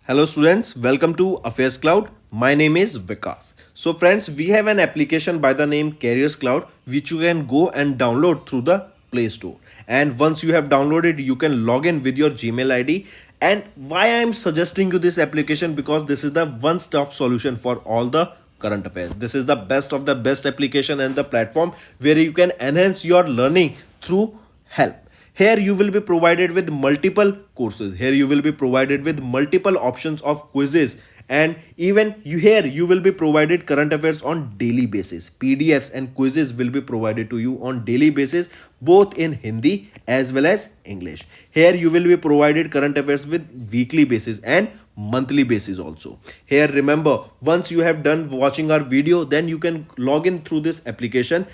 Hello students, welcome to Affairscloud. My name is Vikas. So friends, we have an application by the name Careers Cloud which you can go and download through the Play Store. And once you have downloaded, you can log in with your Gmail ID. And why I am suggesting you this application, because this is the one-stop solution for all the current affairs. This is the best of the best application and the platform where you can enhance your learning through help. Here you will be provided with multiple courses. Here you will be provided with multiple options of quizzes, and even you will be provided current affairs on daily basis. PDFs and quizzes will be provided to you on daily basis, both in Hindi as well as English. Here you will be provided current affairs with weekly basis and monthly basis also. Here remember, once you have done watching our video, then you can log in through this application,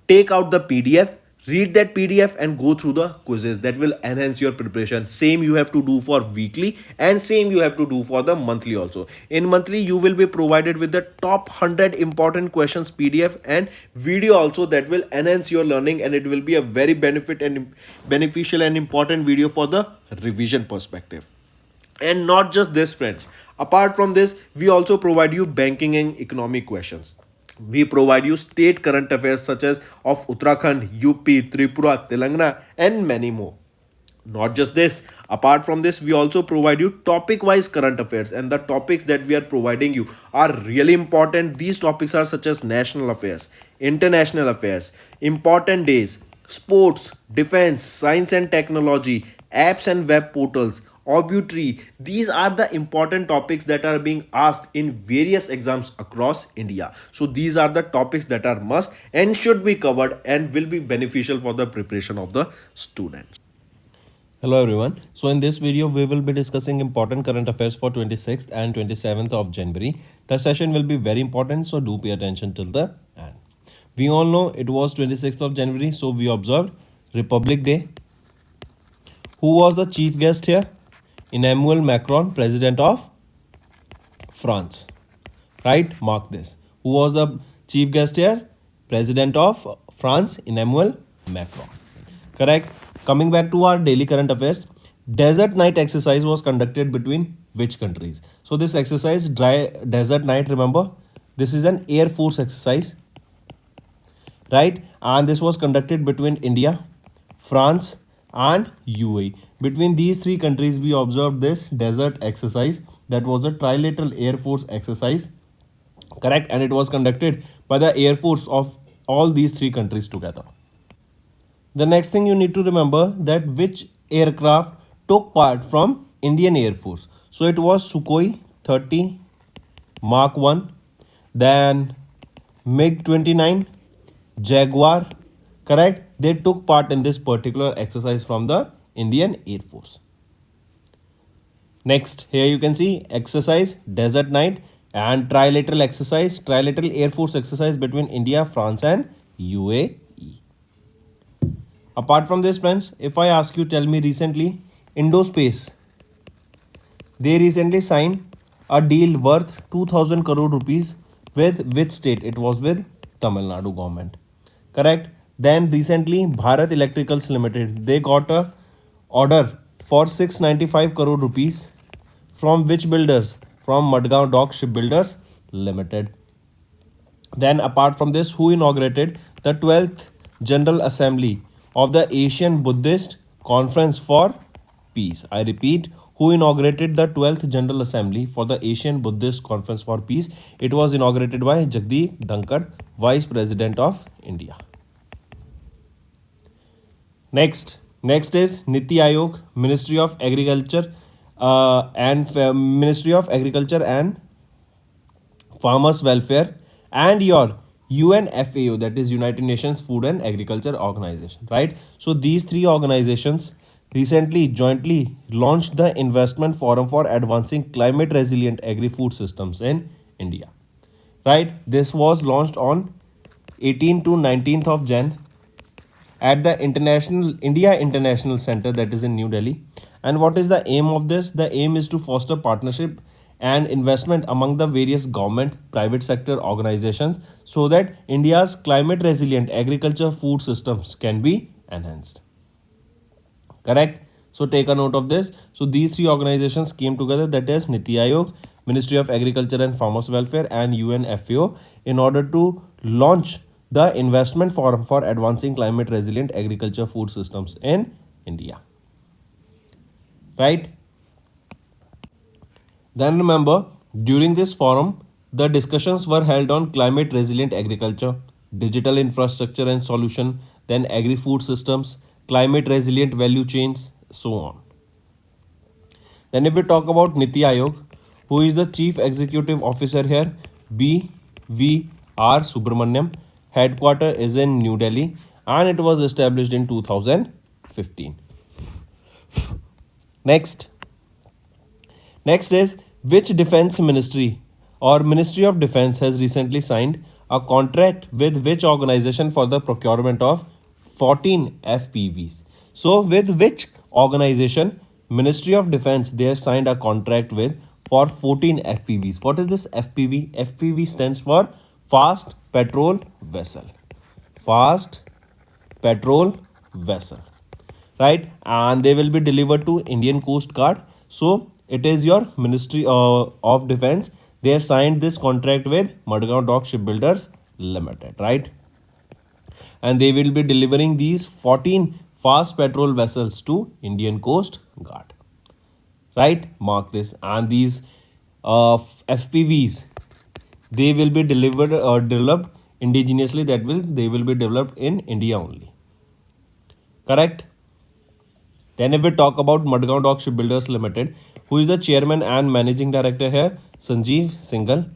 take out the PDF, read that PDF and go through the quizzes. That will enhance your preparation. Same you have to do for weekly and same you have to do for the monthly also. In monthly you will be provided with the top 100 important questions PDF and video also, that will enhance your learning, and it will be a very beneficial and important video for the revision perspective. And not just this friends, apart from this we also provide you banking and economic questions. We provide you state current affairs such as of Uttarakhand, UP, Tripura, Telangana and many more. Not just this, apart from this we also provide you topic wise current affairs, and the topics that we are providing you are really important. These topics are such as national affairs, international affairs, important days, sports, defense, science and technology, apps and web portals, obituary. These are the important topics that are being asked in various exams across India. So these are the topics that are must and should be covered and will be beneficial for the preparation of the students. Hello everyone. So in this video we will be discussing important current affairs for 26th and 27th of January. The session will be very important, so do pay attention till the end. We all know it was 26th of January, so we observed Republic Day. Who was the chief guest here? Emmanuel Macron, President of France. Right? Mark this. Who was the chief guest here? President of France, Emmanuel Macron. Correct. Coming back to our daily current affairs, desert night exercise was conducted between which countries? So this exercise, dry desert night, remember, this is an Air Force exercise, right? And this was conducted between India, France and UAE. Between these three countries we observed this desert exercise, that was a trilateral Air Force exercise, correct? And it was conducted by the Air Force of all these three countries together. The next thing you need to remember, that which aircraft took part from Indian Air Force. So it was Sukhoi 30 Mark 1, then MiG-29, Jaguar, correct? They took part in this particular exercise from the Indian Air Force. Next, here you can see exercise desert night and trilateral exercise, trilateral Air Force exercise between India, France and UAE. Apart from this friends, if I ask you, tell me recently, Indospace, they recently signed a deal worth 2000 crore rupees with which state? It was with Tamil Nadu government, correct? Then recently Bharat Electricals Limited, they got a order for 695 crore rupees from which builders? From Madgaon Dock Shipbuilders Limited. Then apart from this, who inaugurated the 12th General Assembly of the Asian Buddhist Conference for Peace? I repeat, who inaugurated the 12th General Assembly for the Asian Buddhist Conference for Peace? It was inaugurated by Jagdeep Dhankad, Vice President of India. Next is Niti Aayog, Ministry of Agriculture and Farmers Welfare, and your UNFAO, that is United Nations Food and Agriculture Organization, right? So these three organizations recently jointly launched the Investment Forum for Advancing Climate Resilient Agri-Food Systems in India, right? This was launched on 18th to 19th of Jan at the India International Center, that is in New Delhi. And what is the aim of this? The aim is to foster partnership and investment among the various government, private sector organizations so that India's climate resilient agriculture food systems can be enhanced. Correct? So take a note of this. So these three organizations came together, that is Niti Aayog, Ministry of Agriculture and Farmers Welfare, and UNFAO, in order to launch the investment forum for advancing climate resilient agriculture food systems in India. Right? Then remember, during this forum, the discussions were held on climate resilient agriculture, digital infrastructure and solution, then agri-food systems, climate resilient value chains, so on. Then if we talk about Niti Aayog, who is the chief executive officer here, B.V.R. Subramaniam, headquarter is in New Delhi and it was established in 2015. Next is, which defense ministry or Ministry of Defense has recently signed a contract with which organization for the procurement of 14 FPVs? So with which organization Ministry of Defense they have signed a contract with for 14 FPVs? What is this FPV? FPV stands for Fast Patrol Vessel. Fast Patrol Vessel, right? And they will be delivered to Indian Coast Guard. So it is your Ministry of Defense. They have signed this contract with Madgaon Dock Shipbuilders Limited, right? And they will be delivering these 14 fast patrol vessels to Indian Coast Guard, right? Mark this. And these FPVs, they will be delivered or developed indigenously. They will be developed in India only. Correct? Then if we talk about Madgaon Dock Shipbuilders Limited, who is the chairman and managing director here? Sanjeev Singhal.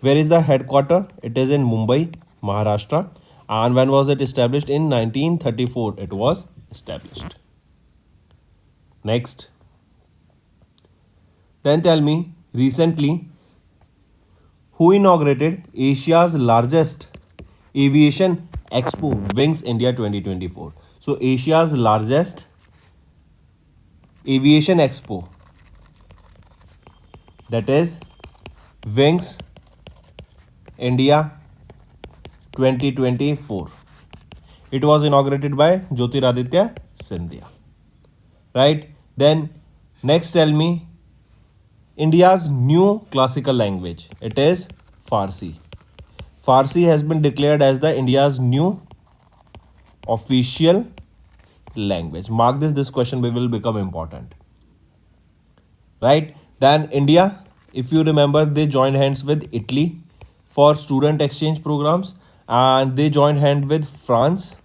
Where is the headquarter? It is in Mumbai, Maharashtra. And when was it established? In 1934 it was established. Next. Then tell me, recently, who inaugurated Asia's largest aviation expo, Wings India 2024? So Asia's largest aviation expo, that is Wings India 2024. It was inaugurated by Jyotiraditya Scindia, right? Then next tell me, India's new classical language, it is Farsi. Farsi has been declared as the India's new official language. Mark this question will become important, right? Then India, if you remember, they joined hands with Italy for student exchange programs, and they joined hand with France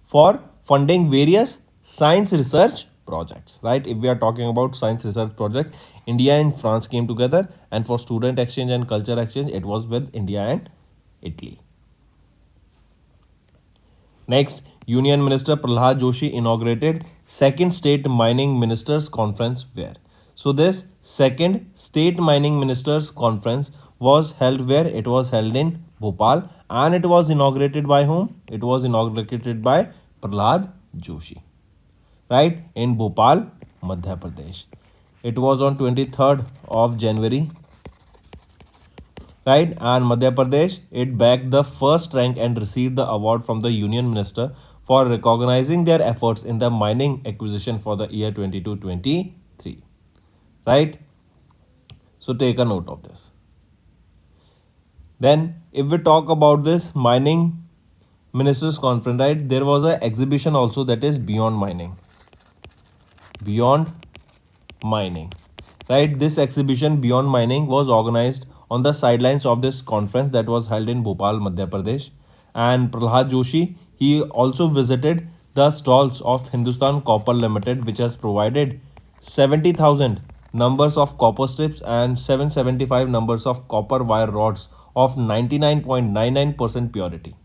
for funding various science research projects, right? If we are talking about science research projects, India and France came together, and for student exchange and culture exchange, it was with India and Italy. Next, Union Minister Prahlad Joshi inaugurated second state mining ministers conference where? So this second state mining ministers conference was held where? It was held in Bhopal, and it was inaugurated by whom? It was inaugurated by Prahlad Joshi, right? In Bhopal, Madhya Pradesh. It was on 23rd of January, right? And Madhya Pradesh, it bagged the first rank and received the award from the Union Minister for recognizing their efforts in the mining acquisition for the year 22-23, right? So take a note of this. Then if we talk about this mining ministers conference, right, there was an exhibition also, that is Beyond Mining. Beyond Mining, right? This exhibition Beyond Mining was organized on the sidelines of this conference that was held in Bhopal, Madhya Pradesh. And Prahlad Joshi, he also visited the stalls of Hindustan Copper Limited, which has provided 70,000 numbers of copper strips and 775 numbers of copper wire rods of 99.99% purity.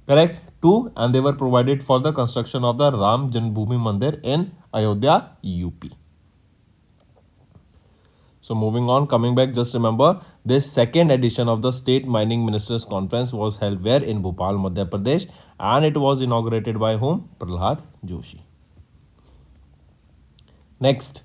Correct? Two, and they were provided for the construction of the Ram Janmabhoomi Mandir in Ayodhya, UP. So moving on, coming back, just remember this second edition of the State Mining Ministers Conference was held where? In Bhopal, Madhya Pradesh, and it was inaugurated by whom? Prahlad Joshi. Next,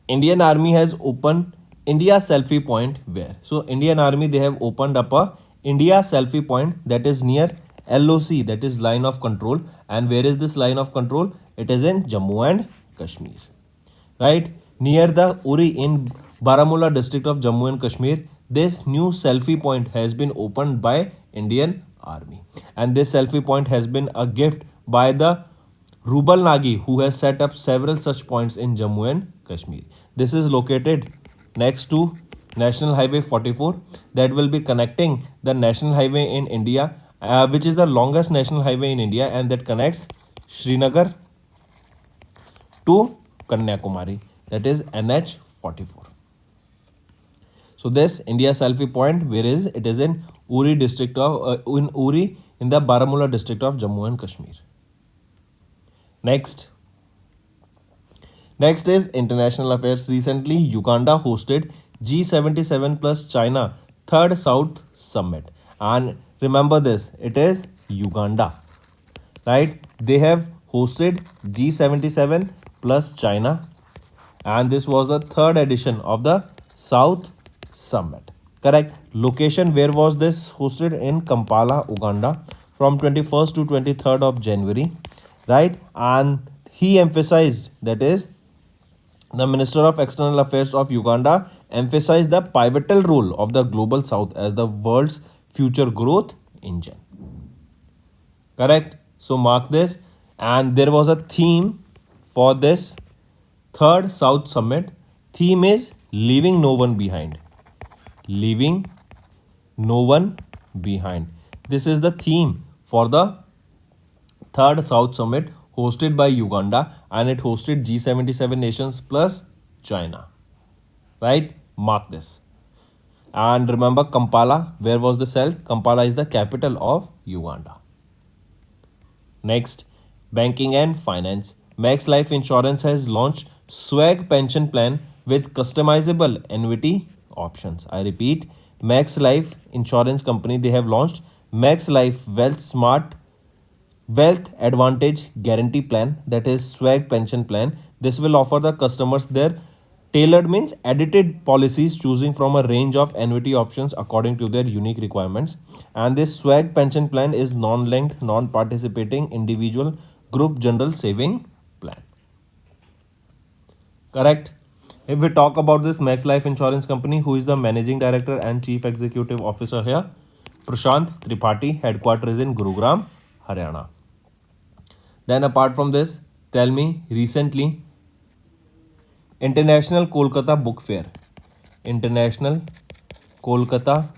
Indian Army has opened India Selfie Point where? So Indian Army, they have opened up a India Selfie Point that is near LOC, that is line of control. And where is this line of control? It is in Jammu and Kashmir, right? Near the Uri in Baramulla district of Jammu and Kashmir, this new selfie point has been opened by Indian Army. And this selfie point has been a gift by the Rubal Nagi, who has set up several such points in Jammu and Kashmir. This is located next to National Highway 44 that will be connecting the National Highway in India, which is the longest national highway in India, and that connects Srinagar to Kanyakumari, that is NH 44. So this India selfie point, where is it? Is in Uri district of in Uri in the Baramulla district of Jammu and Kashmir. Next, Next is international affairs. Recently, Uganda hosted G77 plus China third South Summit. And remember this, it is Uganda, right? They have hosted G77 plus China, and this was the third edition of the South Summit. Correct. Location, where was this hosted? In Kampala, Uganda, from 21st to 23rd of January, right? And he emphasized, that is, the Minister of External Affairs of Uganda emphasized the pivotal role of the Global South as the world's future growth engine. Correct? So mark this. And there was a theme for this third South Summit. Theme is leaving no one behind. Leaving no one behind. This is the theme for the third South Summit hosted by Uganda, and it hosted G77 nations plus China. Right? Mark this. And remember Kampala, where was the cell? Kampala is the capital of Uganda. Next, banking and finance. Max Life Insurance has launched swag pension plan with customizable annuity options. I repeat, Max Life Insurance Company, they have launched Max Life Wealth Advantage Guarantee Plan, that is swag pension plan. This will offer the customers their tailored, means edited policies, choosing from a range of annuity options according to their unique requirements. And this swag pension plan is non-linked, non-participating individual group general saving plan. Correct. If we talk about this Max Life Insurance Company, who is the managing director and chief executive officer here? Prashant Tripathi, headquarters in Gurugram, Haryana. Then apart from this, tell me, recently International Kolkata Book Fair. International Kolkata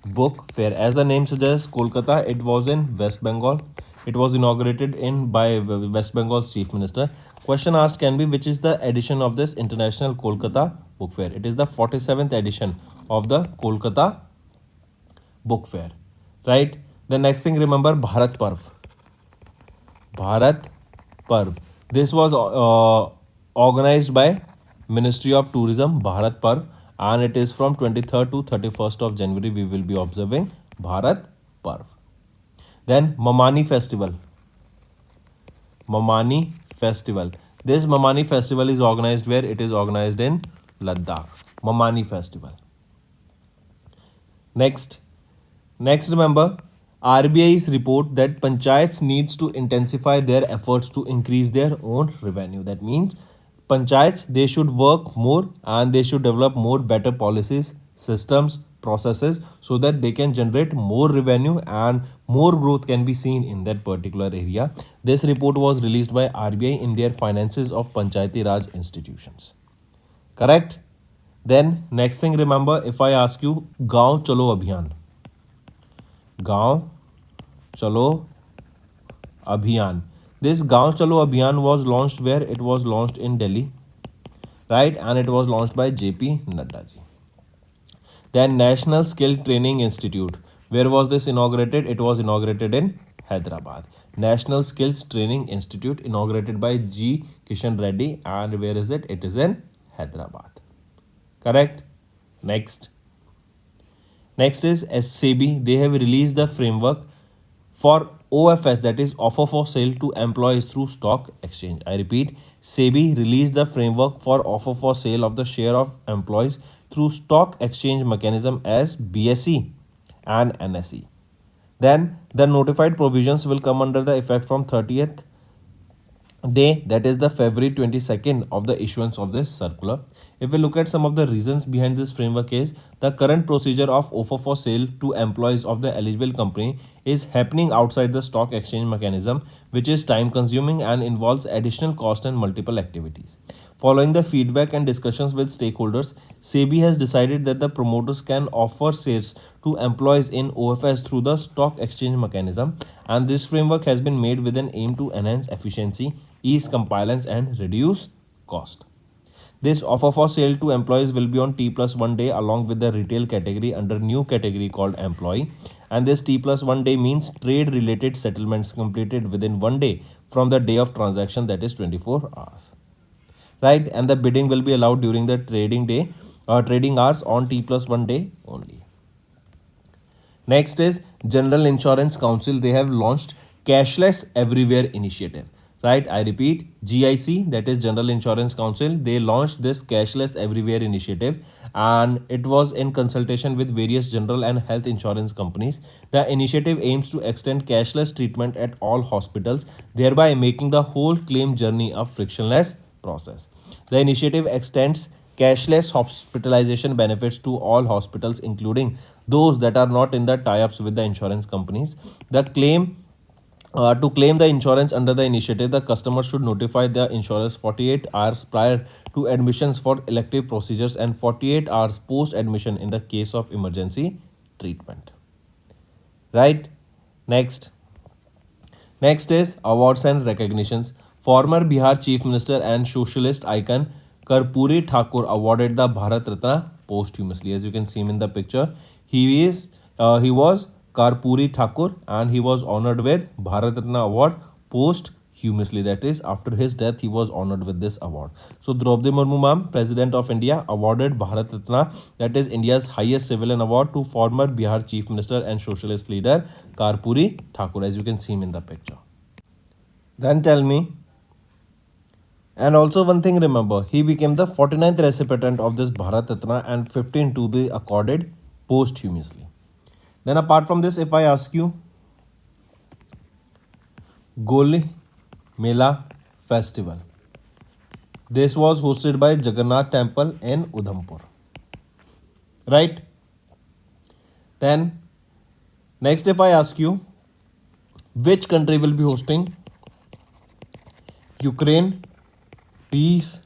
Book Fair. As the name suggests, Kolkata, it was in West Bengal. It was inaugurated in by West Bengal's Chief Minister. Question asked can be, which is the edition of this International Kolkata Book Fair? It is the 47th edition of the Kolkata Book Fair. Right? The next thing, remember Bharat Parv. Bharat Parv. This was organized by Ministry of Tourism, Bharat Parv, and it is from 23rd to 31st of January we will be observing Bharat Parv. Then Mamani Festival. Mamani Festival. This Mamani Festival is organized where? It is organized in Ladakh. Mamani Festival. Next, remember RBI's report that panchayats needs to intensify their efforts to increase their own revenue. That means panchayats, they should work more and they should develop more better policies, systems, processes, so that they can generate more revenue and more growth can be seen in that particular area. This report was released by RBI in their finances of Panchayati Raj institutions. Correct? Then next thing, remember, if I ask you Gaon Chalo Abhiyan. Gaon Chalo Abhiyan. This Gaon Chalo Abhiyan was launched where? It was launched in Delhi, right? And it was launched by JP Nadda ji. Then National Skill Training Institute. Where was this inaugurated? It was inaugurated in Hyderabad. National Skills Training Institute inaugurated by G. Kishan Reddy. And where is it? It is in Hyderabad. Correct? Next is SEBI. They have released the framework for OFS, that is offer for sale to employees through stock exchange. I repeat, SEBI released the framework for offer for sale of the share of employees through stock exchange mechanism as BSE and NSE. Then the notified provisions will come under the effect from 30th day, that is the February 22nd of the issuance of this circular. If we look at some of the reasons behind this framework is the current procedure of offer for sale to employees of the eligible company is happening outside the stock exchange mechanism, which is time consuming and involves additional cost and multiple activities. Following the feedback and discussions with stakeholders, SEBI has decided that the promoters can offer shares to employees in OFS through the stock exchange mechanism, and this framework has been made with an aim to enhance efficiency, ease compliance, and reduce cost. This offer for sale to employees will be on T plus 1 day along with the retail category under new category called employee. And this T plus 1 day means trade related settlements completed within 1 day from the day of transaction, that is 24 hours. Right? And the bidding will be allowed during the trading hours on T plus 1 day only. Next is General Insurance Council. They have launched Cashless Everywhere initiative. Right, I repeat, GIC, that is General Insurance Council, they launched this Cashless Everywhere initiative, and it was in consultation with various general and health insurance companies. The initiative aims to extend cashless treatment at all hospitals, thereby making the whole claim journey a frictionless process. The initiative extends cashless hospitalization benefits to all hospitals, including those that are not in the tie-ups with the insurance companies. To claim the insurance under the initiative, the customer should notify the insurers 48 hours prior to admissions for elective procedures and 48 hours post admission in the case of emergency treatment. Right? Next. Next is awards and recognitions. Former Bihar Chief Minister and socialist icon Karpuri Thakur awarded the Bharat Ratna posthumously. As you can see him in the picture, he was Karpuri Thakur, and he was honored with Bharat Ratna award posthumously. That is, after his death, he was honored with this award. So Draupadi Murmu ma'am, President of India, awarded Bharat Ratna, that is India's highest civilian award, to former Bihar Chief Minister and socialist leader Karpuri Thakur. As you can see him in the picture. Then tell me. And also one thing, remember, he became the 49th recipient of this Bharat Ratna and 15 to be accorded posthumously. Then apart from this, if I ask you, Goli Mela Festival. This was hosted by Jagannath Temple in Udhampur. Right? Then next, if I ask you, which country will be hosting Ukraine Peace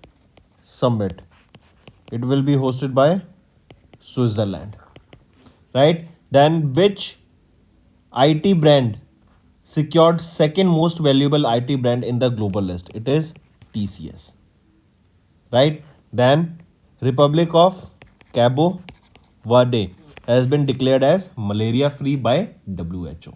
Summit? It will be hosted by Switzerland. Right? Then which IT brand secured second most valuable IT brand in the global list? It is TCS. Right? Then Republic of Cabo Verde has been declared as malaria free by WHO.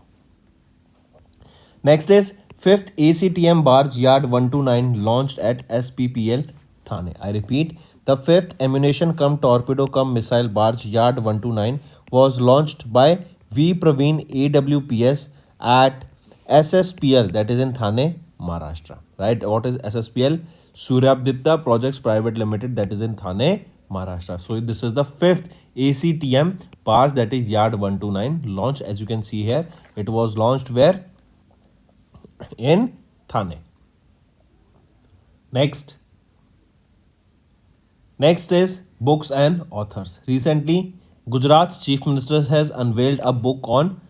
Next is 5th ACTM barge yard 129 launched at SPPL Thane. I repeat, the 5th ammunition cum torpedo cum missile barge yard 129 was launched by V Praveen AWPS at SSPL, that is in Thane, Maharashtra. Right? What is SSPL? Suryapdipta Projects Private Limited, that is in Thane, Maharashtra. So this is the 5th ACTM barge, that is yard 129 launched. As you can see here, it was launched where? In Thane. Next is books and authors. Recently, Gujarat's Chief Minister has unveiled a book on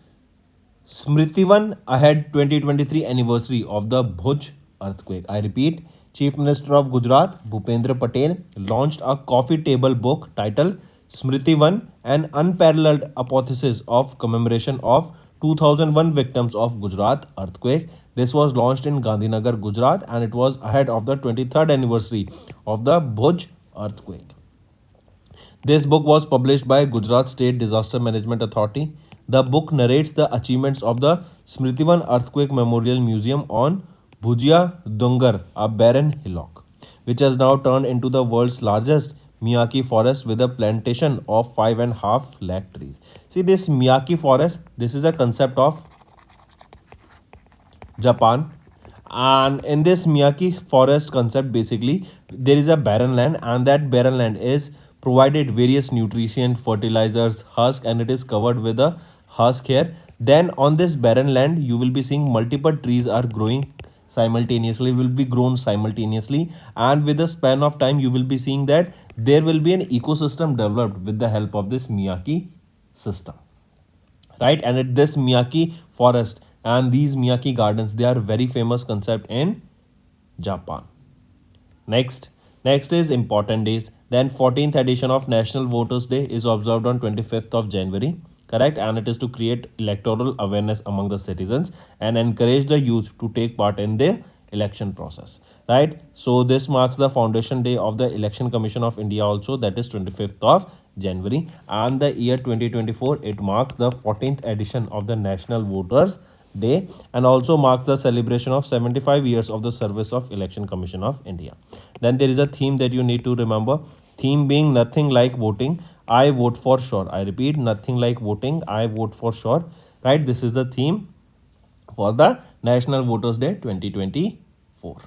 Smritivan ahead 2023 anniversary of the Bhuj earthquake. I repeat, Chief Minister of Gujarat Bhupendra Patel launched a coffee table book titled Smritivan, an unparalleled apotheosis of commemoration of 2001 victims of Gujarat earthquake. This was launched in Gandhinagar, Gujarat, and it was ahead of the 23rd anniversary of the Bhuj earthquake. This book was published by Gujarat State Disaster Management Authority. The book narrates the achievements of the Smritivan Earthquake Memorial Museum on Bhujia Dungar, a barren hillock, which has now turned into the world's largest Miyake forest with a plantation of 5.5 lakh trees. See, this Miyake forest, this is a concept of Japan. And in this Miyake forest concept, basically, there is a barren land, and that barren land is provided various nutrition, fertilizers, husk, and it is covered with a husk here. Then on this barren land, you will be seeing multiple trees are growing simultaneously, will be grown simultaneously, and with a span of time you will be seeing that there will be an ecosystem developed with the help of this Miyake system, right? And at this Miyake forest and these Miyake gardens, they are very famous concept in Japan. Next is important days. Then 14th edition of National Voters Day is observed on 25th of January, correct? And it is to create electoral awareness among the citizens and encourage the youth to take part in the election process, right? So this marks the foundation day of the Election Commission of India also, that is 25th of January, and the year 2024 it marks the 14th edition of the National Voters Day and also marks the celebration of 75 years of the service of Election Commission of India. Then there is a theme that you need to remember. Theme being nothing like voting, I vote for sure. I repeat, nothing like voting, I vote for sure. Right? This is the theme for the National Voters Day 2024.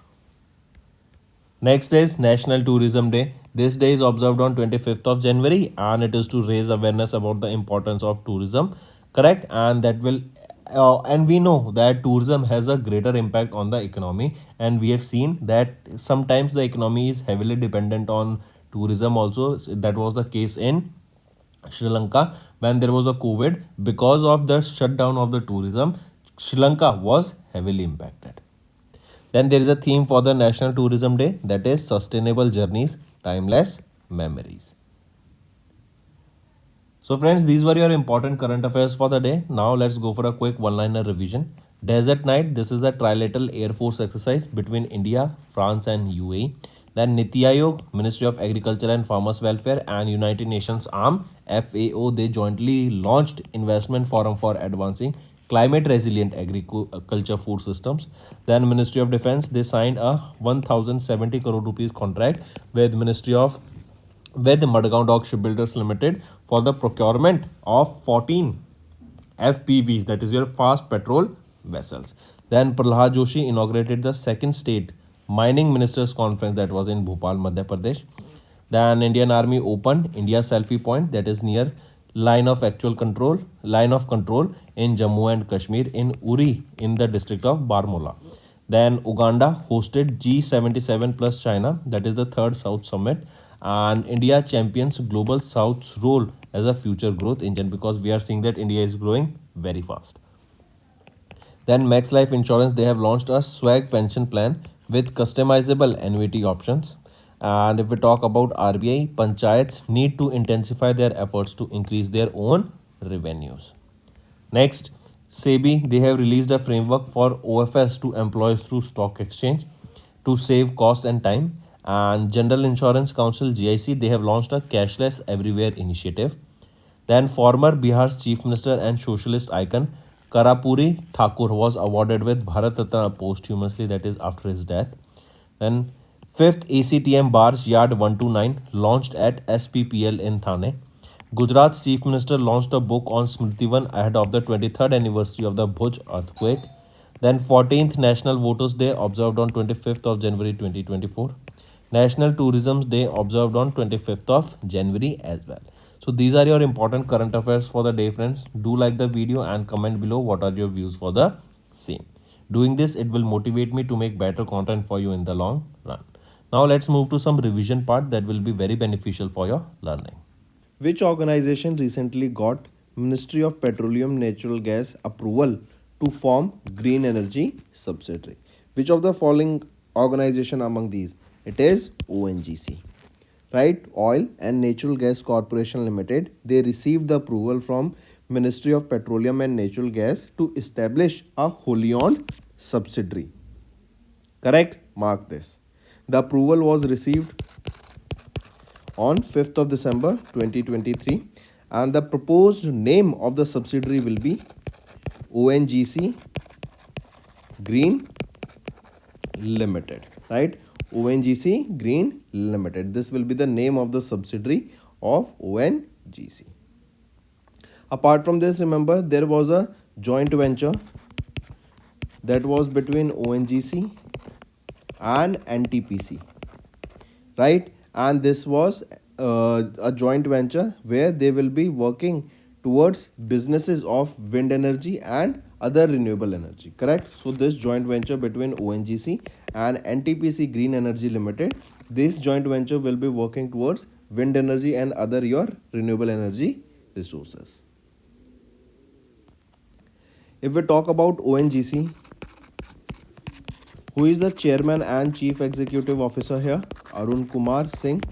Next is National Tourism Day. This day is observed on 25th of January and it is to raise awareness about the importance of tourism, correct? And that will and we know that tourism has a greater impact on the economy, and we have seen that sometimes the economy is heavily dependent on tourism also. That was the case in Sri Lanka when there was a COVID. Because of the shutdown of the tourism, Sri Lanka was heavily impacted. Then there is a theme for the National Tourism Day, that is Sustainable Journeys, Timeless Memories. So friends, these were your important current affairs for the day. Now let's go for a quick one-liner revision. Desert Night, this is a trilateral Air Force exercise between India, France and UAE. Then Niti Aayog, Ministry of Agriculture and Farmers Welfare and United Nations arm FAO, they jointly launched Investment Forum for Advancing Climate Resilient Agriculture Food Systems. Then Ministry of Defense, they signed a 1070 crore rupees contract with Madgaon Dock Shipbuilders Limited for the procurement of 14 FPVs, that is your fast patrol vessels. Then Prahlad Joshi inaugurated the second state mining ministers conference, that was in Bhopal, Madhya Pradesh. Then Indian Army opened India Selfie Point, that is near line of control in Jammu and Kashmir in Uri in the district of Barmola. Then Uganda hosted G77 plus China, that is the third South Summit, and India champions Global South's role as a future growth engine, because we are seeing that India is growing very fast. Then Max Life Insurance, they have launched a swag pension plan with customizable annuity options. And if we talk about RBI, panchayats need to intensify their efforts to increase their own revenues. Next, SEBI, they have released a framework for OFS to employees through stock exchange to save cost and time. And General Insurance Council GIC, they have launched a cashless everywhere initiative. Then former Bihar's chief minister and socialist icon Karapuri Thakur was awarded with Bharat Ratna posthumously, that is after his death. Then fifth ACTM Bars Yard 129 launched at SPPL in Thane. Gujarat's chief minister launched a book on Smritivan ahead of the 23rd anniversary of the Bhuj earthquake. Then 14th National Voters Day observed on 25th of January 2024. National Tourism Day observed on 25th of January as well. So these are your important current affairs for the day, friends. Do like the video and comment below what are your views for the same. Doing this, it will motivate me to make better content for you in the long run. Now let's move to some revision part that will be very beneficial for your learning. Which organization recently got Ministry of Petroleum Natural Gas approval to form green energy subsidiary? Which of the following organization among these? It is ONGC. Right? Oil and Natural Gas Corporation Limited, they received the approval from Ministry of Petroleum and Natural Gas to establish a wholly owned subsidiary. Correct? Mark this. The approval was received on 5th of December 2023, and the proposed name of the subsidiary will be ONGC Green Limited, right? ONGC Green Limited. This will be the name of the subsidiary of ONGC. Apart from this, remember there was a joint venture that was between ONGC and NTPC, right? And this was a joint venture where they will be working towards businesses of wind energy and other renewable energy. Correct. So this joint venture between ONGC and NTPC Green Energy Limited, this joint venture will be working towards wind energy and other your renewable energy resources. If we talk about ONGC, who is the chairman and chief executive officer here? Arun Kumar Singh.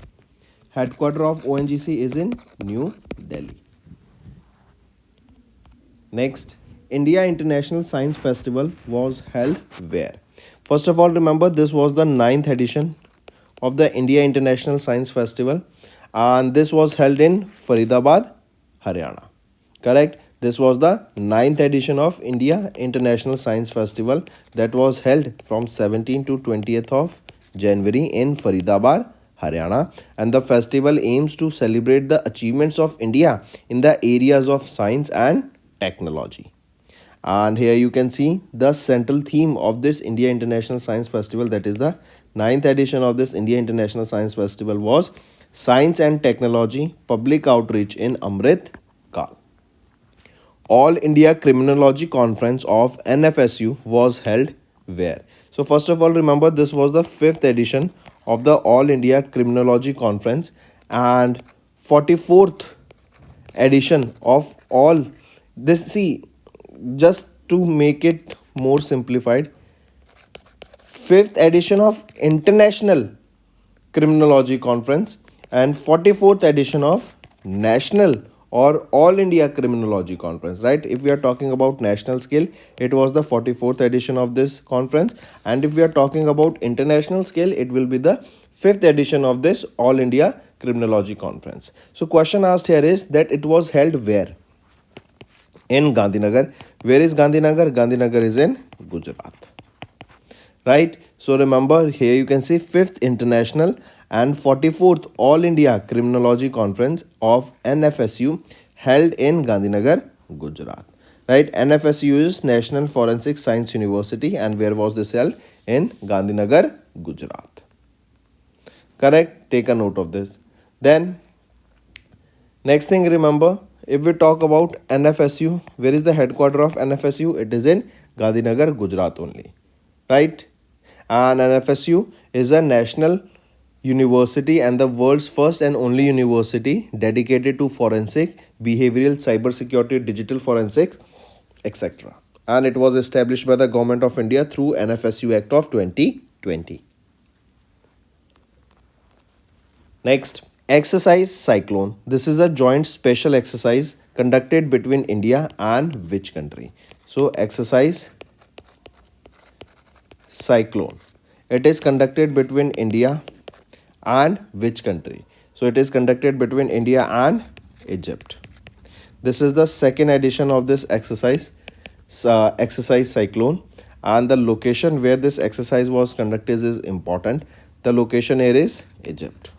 Headquarter of ONGC is in New Delhi. Next, India International Science Festival was held where? First of all, remember this was the ninth edition of the India International Science Festival, and this was held in Faridabad, Haryana. Correct? This was the ninth edition of India International Science Festival that was held from 17th to 20th of January in Faridabad, Haryana, and the festival aims to celebrate the achievements of India in the areas of science and technology. And here you can see the central theme of this India International Science Festival, that is the ninth edition of this India International Science Festival, was Science and Technology Public Outreach in Amrit Kal. All India Criminology Conference of NFSU was held where? So first of all, remember this was the fifth edition of the All India Criminology Conference and 44th edition of all this. See, just to make it more simplified, fifth edition of International Criminology Conference and 44th edition of National or All India Criminology Conference, right? If we are talking about national scale, it was the 44th edition of this conference, and if we are talking about international scale, it will be the fifth edition of this All India Criminology Conference. So question asked here is that it was held where? In Gandhinagar. Where is Gandhinagar? Gandhinagar is in Gujarat. Right? So remember here you can see 5th International and 44th All India Criminology Conference of NFSU held in Gandhinagar, Gujarat. Right? NFSU is National Forensic Science University, and where was this held? In Gandhinagar, Gujarat. Correct? Take a note of this. Then next thing, remember, if we talk about NFSU, where is the headquarter of NFSU? It is in Gandhinagar, Gujarat only. Right? And NFSU is a national university and the world's first and only university dedicated to forensic, behavioral, cybersecurity, digital forensics, etc. And it was established by the Government of India through NFSU Act of 2020. Next, exercise Cyclone. This is a joint special exercise conducted between India and which country? So, exercise Cyclone. It is conducted between India and which country? So, it is conducted between India and Egypt. This is the second edition of this exercise, exercise Cyclone, and the location where this exercise was conducted is important. The location here is Egypt.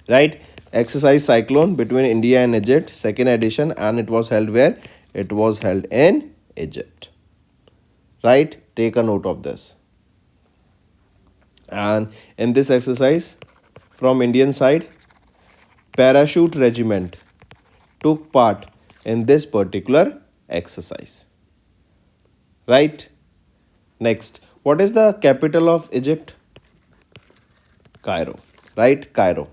Right? Exercise Cyclone between India and Egypt, second edition, and it was held where? It was held in Egypt. Right? Take a note of this. And in this exercise, from Indian side, parachute regiment took part in this particular exercise. Right? Next, what is the capital of Egypt? Cairo. Right? Cairo.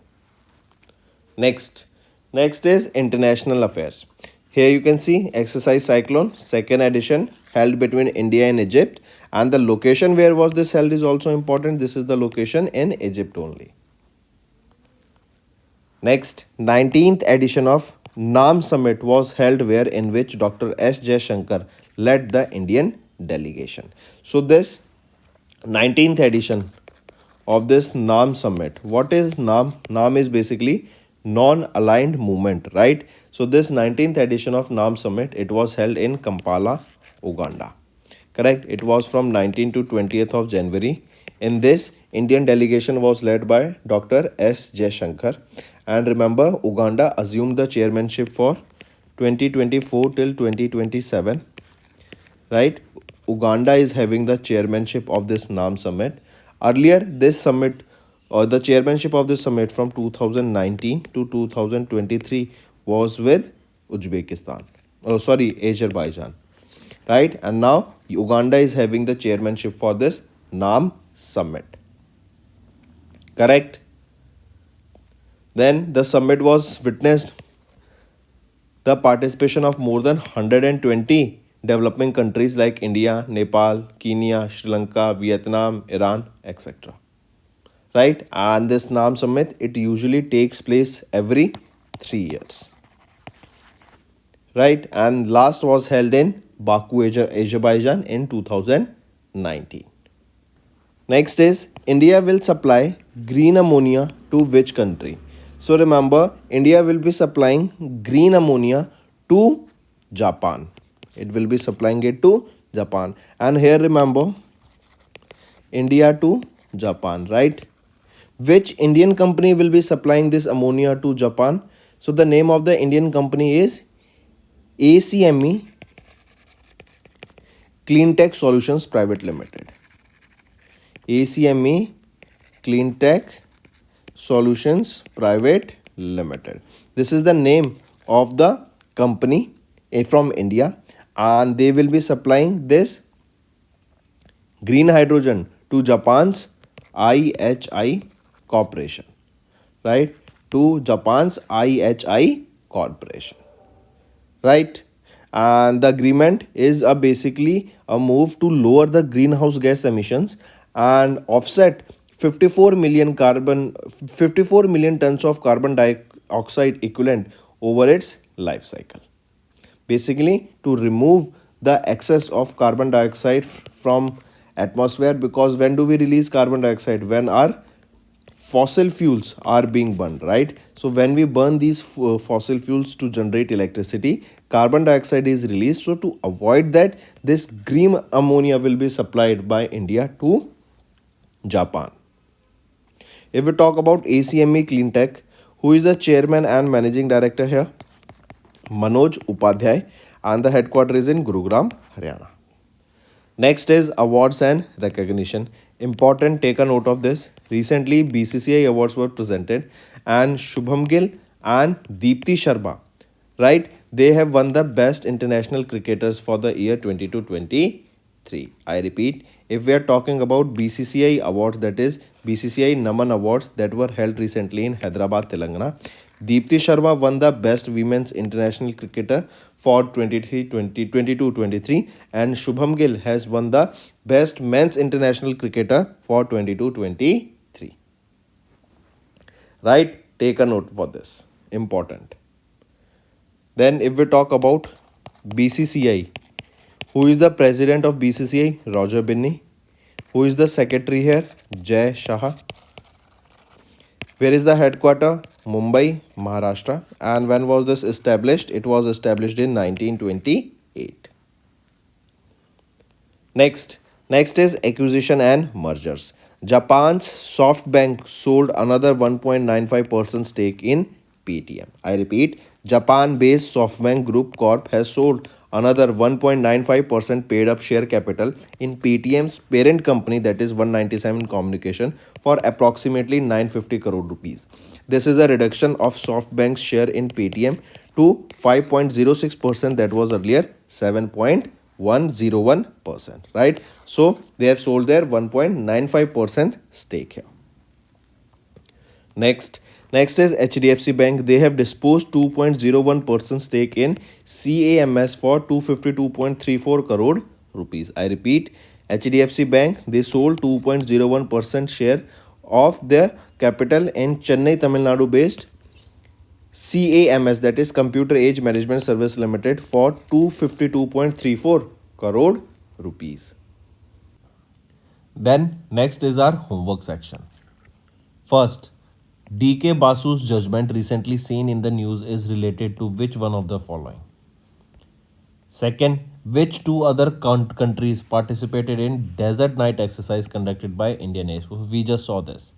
Next is international affairs. Here you can see exercise Cyclone, second edition, held between India and Egypt, and the location where was this held is also important. This is the location in Egypt only. Next, 19th edition of NAM Summit was held where, in which Dr. S. Jaishankar led the Indian delegation. So this 19th edition of this NAM Summit, what is NAM? NAM is basically non-aligned movement, right? So this 19th edition of NAM Summit, it was held in Kampala, Uganda. Correct? It was from 19th to 20th of January. In this, Indian delegation was led by Dr. S. Jaishankar. And remember, Uganda assumed the chairmanship for 2024 till 2027. Right? Uganda is having the chairmanship of this NAM Summit. Earlier, this summit or the chairmanship of this summit from 2019 to 2023 was with Uzbekistan. Azerbaijan. right? And now Uganda is having the chairmanship for this NAM summit. Correct? Then the summit was witnessed the participation of more than 120 developing countries like India, Nepal, Kenya, Sri Lanka, Vietnam, Iran, etc. Right? And this NAM summit, it usually takes place every 3 years. Right? And last was held in Baku, Azerbaijan in 2019. Next is India will supply green ammonia to which country? So remember, India will be supplying green ammonia to Japan. It will be supplying it to Japan. And here remember, India to Japan, right? Which Indian company will be supplying this ammonia to Japan? So the name of the Indian company is ACME Clean Tech Solutions Private Limited. ACME Clean Tech Solutions Private Limited. This is the name of the company from India, and they will be supplying this green hydrogen to Japan's IHI Corporation, right? To Japan's IHI Corporation, right? And the agreement is basically a move to lower the greenhouse gas emissions and offset 54 million tons of carbon dioxide equivalent over its life cycle. Basically to remove the excess of carbon dioxide from atmosphere, because when do we release carbon dioxide? When our fossil fuels are being burned, right? So when we burn these fossil fuels to generate electricity, carbon dioxide is released. So to avoid that, this green ammonia will be supplied by India to Japan. If we talk about ACME Cleantech, who is the chairman and managing director here? Manoj Upadhyay, and the headquarters is in Gurugram, Haryana. Next is awards and recognition. Important, take a note of this. Recently, BCCI awards were presented, and Shubham Gill and Deepti Sharma, right? They have won the best international cricketers for the year 22-23. I repeat, if we are talking about BCCI awards, that is BCCI Naman awards that were held recently in Hyderabad, Telangana, Deepti Sharma won the best women's international cricketer for 22-23, and Shubham Gill has won the best men's international cricketer for 22-23. Right? Take a note for this. Important. Then if we talk about BCCI, who is the president of BCCI? Roger Binney. Who is the secretary here? Jay Shah. Where is the headquarter? Mumbai, Maharashtra. And when was this established? It was established in 1928. Next is acquisition and mergers. Japan's SoftBank sold another 1.95% stake in Paytm. I repeat, Japan-based SoftBank Group Corp has sold another 1.95% paid up share capital in Paytm's parent company, that is 197 Communication, for approximately 950 crore rupees. This is a reduction of SoftBank's share in Paytm to 5.06%, that was earlier 7.101%, right? So they have sold their 1.95% stake here. Next is HDFC Bank. They have disposed 2.01% stake in CAMS for 252.34 crore rupees. I repeat, HDFC Bank, they sold 2.01% share of their capital in Chennai, Tamil Nadu based CAMS, that is Computer Age Management Service Limited, for 252.34 crore rupees. Then next is our homework section. First, DK Basu's judgment recently seen in the news is related to which one of the following? Second, which two other countries participated in desert night exercise conducted by Indian Air Force? We just saw this.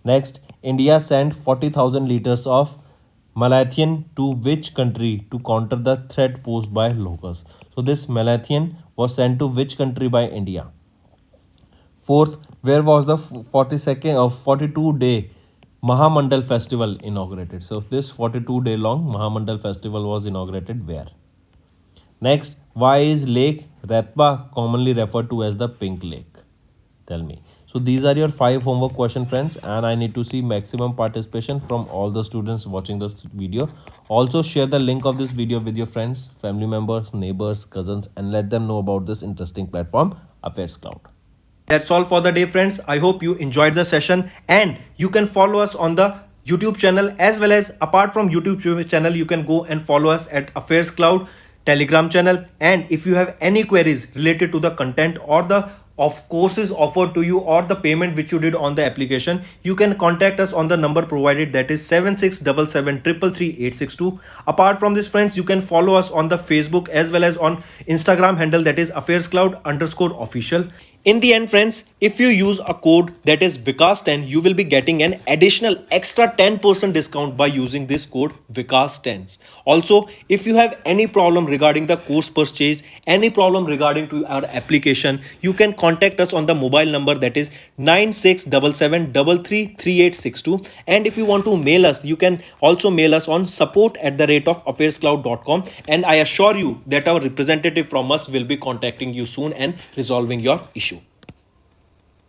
Next, India sent 40,000 liters of malathion to which country to counter the threat posed by locusts? So this malathion was sent to which country by India? Fourth, where was the 42nd or 42-day Mahamandal festival inaugurated? So this 42-day long Mahamandal festival was inaugurated where? Next, Why is Lake Ratba commonly referred to as the Pink Lake? Tell me. So these are your 5 homework question, friends, and I need to see maximum participation from all the students watching this video. Also share the link of this video with your friends, family members, neighbors, cousins, and let them know about this interesting platform, Affairscloud. That's all for the day, friends. I hope you enjoyed the session, and you can follow us on the YouTube channel, as well as apart from YouTube channel, you can go and follow us at Affairs Cloud Telegram channel. And if you have any queries related to the content or the of courses offered to you or the payment which you did on the application, you can contact us on the number provided, that is 7677333862. Apart from this, friends, you can follow us on the Facebook as well as on Instagram handle, that is affairscloud_official. In the end, friends, if you use a code that is Vikas10, you will be getting an additional extra 10% discount by using this code Vikas10. Also, if you have any problem regarding the course purchase, any problem regarding to our application, you can contact us on the mobile number, that is 9677333862. And if you want to mail us, you can also mail us on support@affairscloud.com, and I assure you that our representative from us will be contacting you soon and resolving your issue.